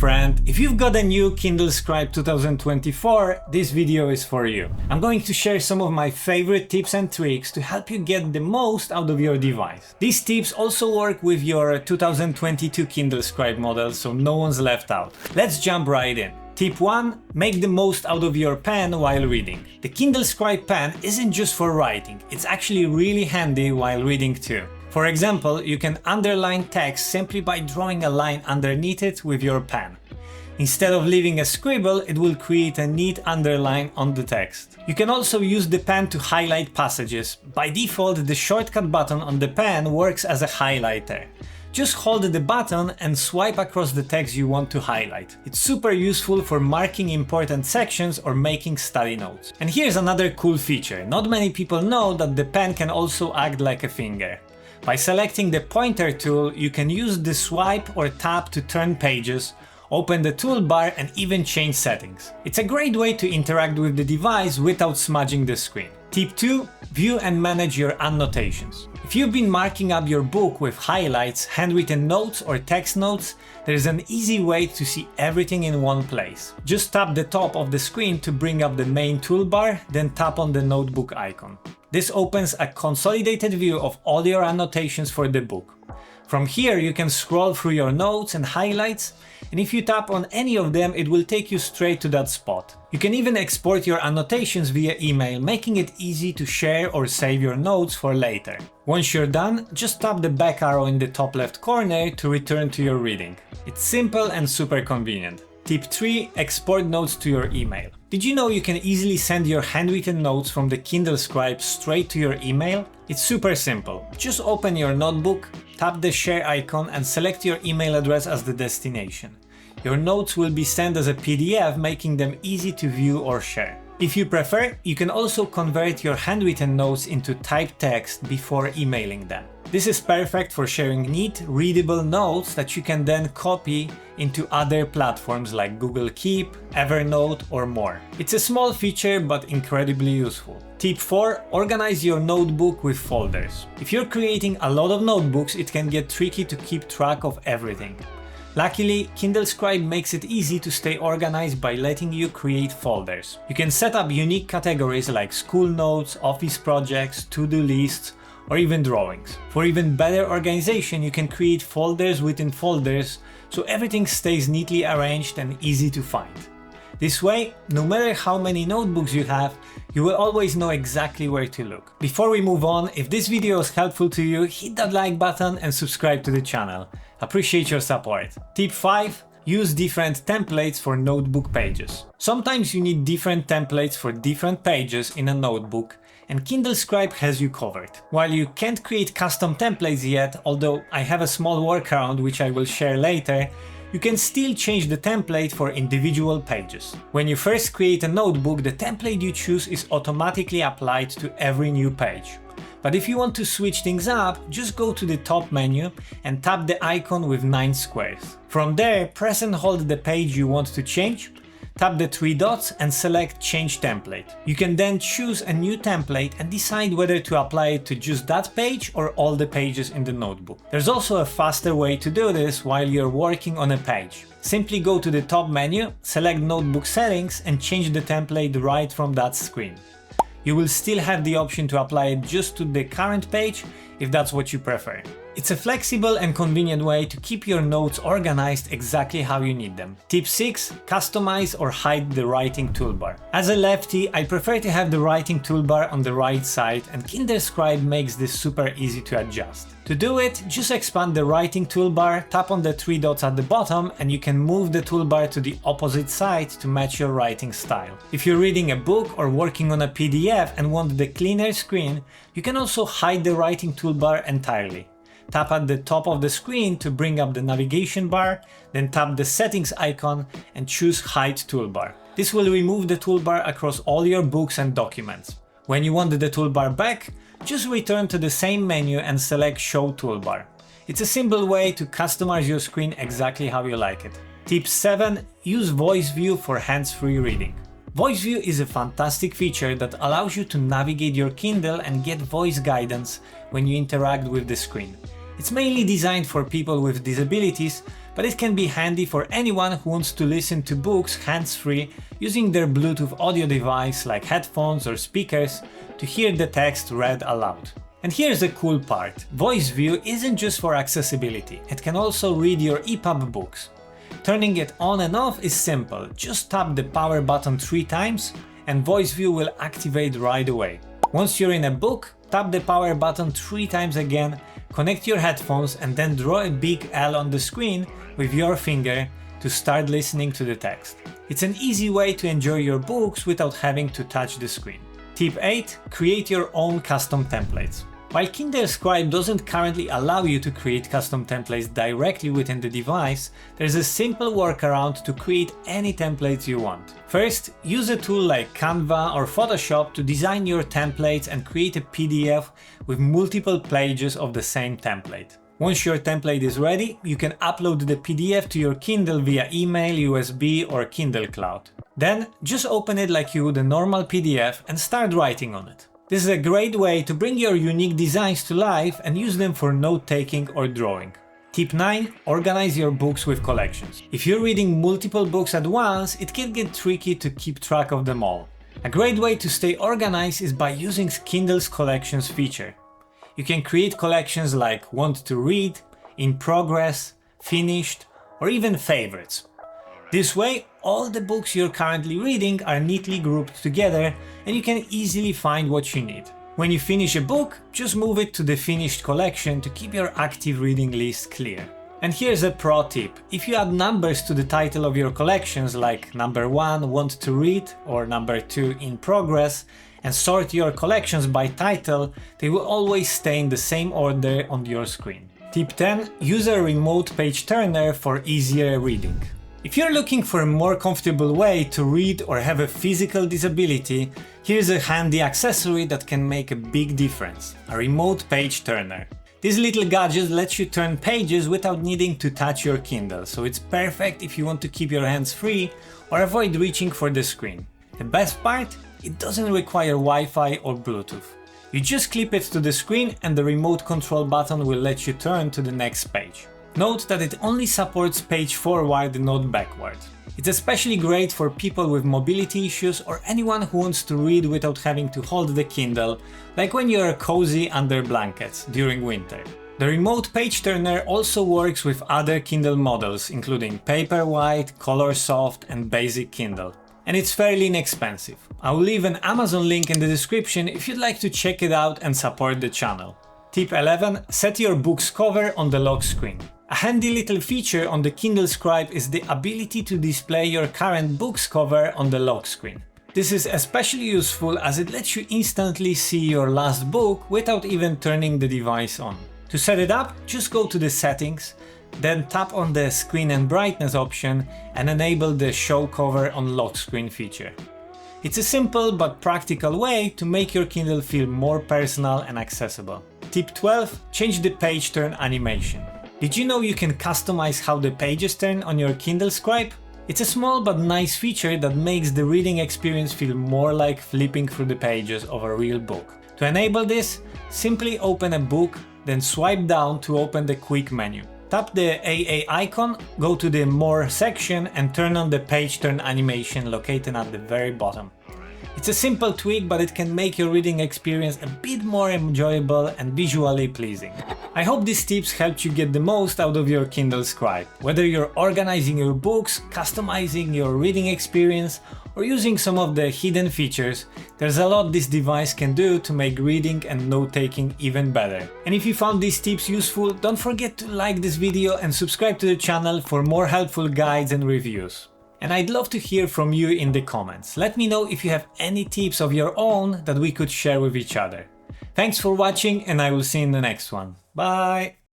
friend, if you've got a new Kindle Scribe 2024, this video is for you. I'm going to share some of my favorite tips and tricks to help you get the most out of your device. These tips also work with your 2022 Kindle Scribe model, so no one's left out. Let's jump right in. Tip 1. Make the most out of your pen while reading. The Kindle Scribe pen isn't just for writing, it's actually really handy while reading too. For example, you can underline text simply by drawing a line underneath it with your pen. Instead of leaving a scribble, it will create a neat underline on the text. You can also use the pen to highlight passages. By default, the shortcut button on the pen works as a highlighter. Just hold the button and swipe across the text you want to highlight. It's super useful for marking important sections or making study notes. And here's another cool feature. Not many people know that the pen can also act like a finger. By selecting the pointer tool, you can use the swipe or tap to turn pages, open the toolbar, and even change settings. It's a great way to interact with the device without smudging the screen. Tip 2. View and manage your annotations. If you've been marking up your book with highlights, handwritten notes, or text notes, there's an easy way to see everything in one place. Just tap the top of the screen to bring up the main toolbar, then tap on the notebook icon. This opens a consolidated view of all your annotations for the book. From here, you can scroll through your notes and highlights, and if you tap on any of them, it will take you straight to that spot. You can even export your annotations via email, making it easy to share or save your notes for later. Once you're done, just tap the back arrow in the top left corner to return to your reading. It's simple and super convenient. Tip 3. Export notes to your email. Did you know you can easily send your handwritten notes from the Kindle Scribe straight to your email? It's super simple. Just open your notebook, tap the share icon and select your email address as the destination. Your notes will be sent as a PDF, making them easy to view or share. If you prefer, you can also convert your handwritten notes into typed text before emailing them. This is perfect for sharing neat, readable notes that you can then copy into other platforms like Google Keep, Evernote, or more. It's a small feature but incredibly useful. Tip 4. Organize your notebook with folders. If you're creating a lot of notebooks, it can get tricky to keep track of everything. Luckily, Kindle Scribe makes it easy to stay organized by letting you create folders. You can set up unique categories like school notes, office projects, to-do lists, or even drawings. For even better organization, you can create folders within folders so everything stays neatly arranged and easy to find. This way, no matter how many notebooks you have, you will always know exactly where to look. Before we move on, if this video was helpful to you, hit that like button and subscribe to the channel. Appreciate your support. Tip 5. Use different templates for notebook pages. Sometimes you need different templates for different pages in a notebook, and Kindle Scribe has you covered. While you can't create custom templates yet, although I have a small workaround which I will share later, you can still change the template for individual pages. When you first create a notebook, the template you choose is automatically applied to every new page. But if you want to switch things up, just go to the top menu and tap the icon with 9 squares. From there, press and hold the page you want to change, tap the 3 dots and select Change Template. You can then choose a new template and decide whether to apply it to just that page or all the pages in the notebook. There's also a faster way to do this while you're working on a page. Simply go to the top menu, select Notebook Settings and change the template right from that screen. You will still have the option to apply it just to the current page if that's what you prefer. It's a flexible and convenient way to keep your notes organized exactly how you need them. Tip 6. Customize or hide the writing toolbar. As a lefty, I prefer to have the writing toolbar on the right side, and Kindle Scribe makes this super easy to adjust. To do it, just expand the writing toolbar, tap on the 3 dots at the bottom, and you can move the toolbar to the opposite side to match your writing style. If you're reading a book or working on a PDF and want the cleaner screen, you can also hide the writing toolbar entirely. Tap at the top of the screen to bring up the navigation bar, then tap the settings icon and choose Hide Toolbar. This will remove the toolbar across all your books and documents. When you want the toolbar back, just return to the same menu and select Show Toolbar. It's a simple way to customize your screen exactly how you like it. Tip 7. Use VoiceView for hands-free reading. VoiceView is a fantastic feature that allows you to navigate your Kindle and get voice guidance when you interact with the screen. It's mainly designed for people with disabilities, but it can be handy for anyone who wants to listen to books hands-free using their Bluetooth audio device like headphones or speakers to hear the text read aloud. And here's the cool part, VoiceView isn't just for accessibility, it can also read your EPUB books. Turning it on and off is simple, just tap the power button 3 times and VoiceView will activate right away. Once you're in a book, tap the power button 3 times again, connect your headphones and then draw a big L on the screen with your finger to start listening to the text. It's an easy way to enjoy your books without having to touch the screen. Tip 8. Create your own custom templates. While Kindle Scribe doesn't currently allow you to create custom templates directly within the device, there's a simple workaround to create any templates you want. First, use a tool like Canva or Photoshop to design your templates and create a PDF with multiple pages of the same template. Once your template is ready, you can upload the PDF to your Kindle via email, USB or Kindle Cloud. Then, just open it like you would a normal PDF and start writing on it. This is a great way to bring your unique designs to life and use them for note-taking or drawing. Tip 9. Organize your books with collections. If you're reading multiple books at once, it can get tricky to keep track of them all. A great way to stay organized is by using Kindle's Collections feature. You can create collections like Want to Read, In Progress, Finished, or even Favorites. This way, all the books you're currently reading are neatly grouped together and you can easily find what you need. When you finish a book, just move it to the finished collection to keep your active reading list clear. And here's a pro tip. If you add numbers to the title of your collections like number 1 Want to Read or number 2 In Progress and sort your collections by title, they will always stay in the same order on your screen. Tip 10. Use a remote page turner for easier reading. If you're looking for a more comfortable way to read or have a physical disability, here's a handy accessory that can make a big difference: a remote page turner. This little gadget lets you turn pages without needing to touch your Kindle, so it's perfect if you want to keep your hands free or avoid reaching for the screen. The best part? It doesn't require Wi-Fi or Bluetooth. You just clip it to the screen and the remote control button will let you turn to the next page. Note that it only supports page forward, not backward. It's especially great for people with mobility issues or anyone who wants to read without having to hold the Kindle, like when you're cozy under blankets during winter. The remote page turner also works with other Kindle models, including Paperwhite, Color Soft, and Basic Kindle. And it's fairly inexpensive. I will leave an Amazon link in the description if you'd like to check it out and support the channel. Tip 11. Set your book's cover on the lock screen. A handy little feature on the Kindle Scribe is the ability to display your current book's cover on the lock screen. This is especially useful as it lets you instantly see your last book without even turning the device on. To set it up, just go to the settings, then tap on the screen and brightness option and enable the show cover on lock screen feature. It's a simple but practical way to make your Kindle feel more personal and accessible. Tip 12. Change the page turn animation. Did you know you can customize how the pages turn on your Kindle Scribe? It's a small but nice feature that makes the reading experience feel more like flipping through the pages of a real book. To enable this, simply open a book, then swipe down to open the quick menu. Tap the AA icon, go to the More section and turn on the page turn animation located at the very bottom. It's a simple tweak, but it can make your reading experience a bit more enjoyable and visually pleasing. I hope these tips helped you get the most out of your Kindle Scribe. Whether you're organizing your books, customizing your reading experience, or using some of the hidden features, there's a lot this device can do to make reading and note-taking even better. And if you found these tips useful, don't forget to like this video and subscribe to the channel for more helpful guides and reviews. And I'd love to hear from you in the comments. Let me know if you have any tips of your own that we could share with each other. Thanks for watching and I will see you in the next one. Bye!